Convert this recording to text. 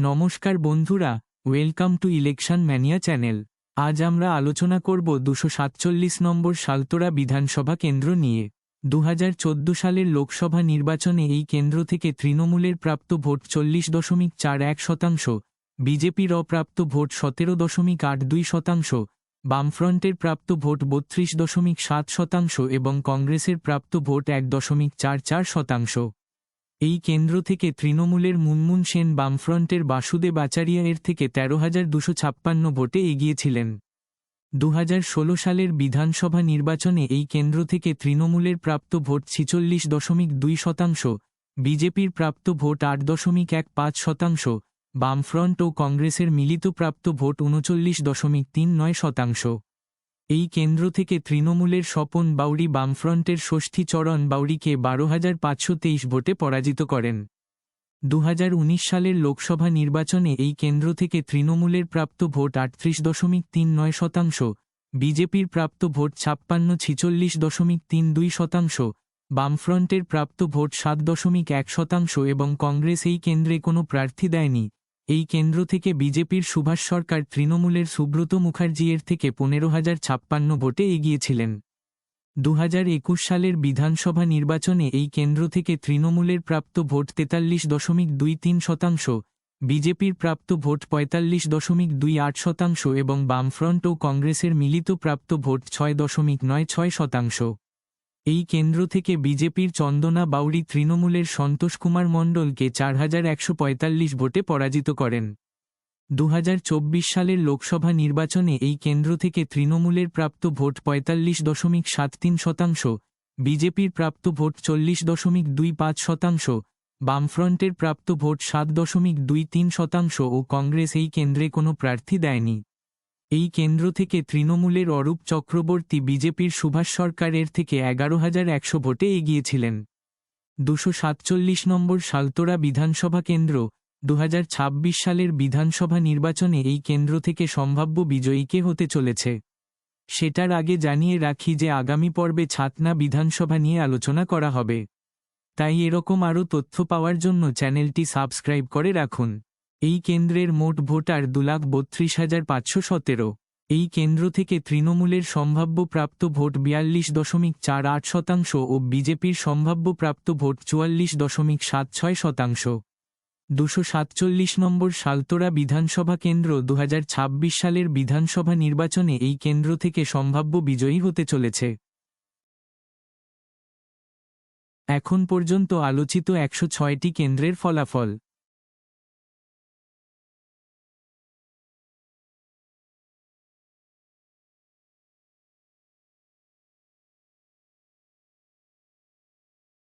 নমস্কার বন্ধুরা, welcome to election mania channel. আজ আমরা আলোচনা করব 247 নম্বর সালতোরা বিধানসভা কেন্দ্র নিয়ে। 2014 সালের লোকসভা নির্বাচনে এই কেন্দ্র থেকে তৃণমূলের প্রাপ্ত ভোট 40.41%, বিজেপির অপ্রাপ্ত ভোট 17.82%, বামফ্রন্টের প্রাপ্ত ভোট 32.7% এবং কংগ্রেসের প্রাপ্ত ভোট 1.44%। এই কেন্দ্র থেকে তৃণমূলের মুনমুন সেন বামফ্রন্টের বাসুদেব আচারিয়া এর থেকে 13,256 ভোটে এগিয়েছিলেন। 2016 সালের বিধানসভা নির্বাচনে এই কেন্দ্র থেকে তৃণমূলের প্রাপ্ত ভোট 46.2%, বিজেপির প্রাপ্ত ভোট 8.15%, বামফ্রন্ট ও কংগ্রেসের মিলিত প্রাপ্ত ভোট 39.39%। এই কেন্দ্র থেকে তৃণমূলের স্বপন বাউরি বামফ্রন্টের ষষ্ঠী চরণ বাউরিকে 12,523 ভোটে পরাজিত করেন। 2019 সালের লোকসভা নির্বাচনে এই কেন্দ্র থেকে তৃণমূলের প্রাপ্ত ভোট 38.39%, বিজেপির প্রাপ্ত ভোট 56.46.32%, বামফ্রন্টের প্রাপ্ত ভোট 7.1% এবং কংগ্রেস এই কেন্দ্রে কোনো প্রার্থী দেয়নি। এই কেন্দ্র থেকে বিজেপির সুভাষ সরকার তৃণমূলের সুব্রত মুখার্জি এর থেকে 15,056 ভোটে এগিয়েছিলেন। 2021 সালের বিধানসভা নির্বাচনে এই কেন্দ্র থেকে তৃণমূলের প্রাপ্ত ভোট 43.23%, বিজেপির প্রাপ্ত ভোট 45.28% এবং বামফ্রন্ট ও কংগ্রেসের মিলিত প্রাপ্ত ভোট 6.96%। এই কেন্দ্র থেকে বিজেপির চন্দনা বাউরি তৃণমূলের সন্তোষ কুমার মণ্ডলকে 4,145 ভোটে পরাজিত করেন। 2024 সালের লোকসভা নির্বাচনে এই কেন্দ্র থেকে তৃণমূলের প্রাপ্ত ভোট 45.73%, বিজেপির প্রাপ্ত ভোট 40.25%, বামফ্রন্টের প্রাপ্ত ভোট 7.23% ও কংগ্রেস এই কেন্দ্রে কোনো প্রার্থী দেয়নি। এই কেন্দ্র থেকে তৃণমূলের অরূপ চক্রবর্তী বিজেপির সুভাষ সরকার এর থেকে 11,100 ভোটে এগিয়েছিলেন। 247 নম্বর সালতোরা বিধানসভা কেন্দ্র। 2026 সালের বিধানসভা নির্বাচনে এই কেন্দ্র থেকে সম্ভাব্য বিজয়ী কে হতে চলেছে সেটার আগে জানিয়ে রাখি যে আগামী পর্বে ছাতনা বিধানসভা নিয়ে আলোচনা করা হবে, তাই এরকম আরও তথ্য পাওয়ার জন্য চ্যানেলটি সাবস্ক্রাইব করে রাখুন। এই কেন্দ্রের মোট ভোটার 2,32,517। এই কেন্দ্র থেকে তৃণমূলের সম্ভাব্য প্রাপ্ত ভোট 42.48% ও বিজেপির সম্ভাব্য প্রাপ্ত ভোট 44.76%। 247 নম্বর সালতোরা বিধানসভা কেন্দ্র। 2026 সালের বিধানসভা নির্বাচনে এই কেন্দ্র থেকে সম্ভাব্য বিজয়ী হতে চলেছে। এখন পর্যন্ত আলোচিত 106টি কেন্দ্রের ফলাফল।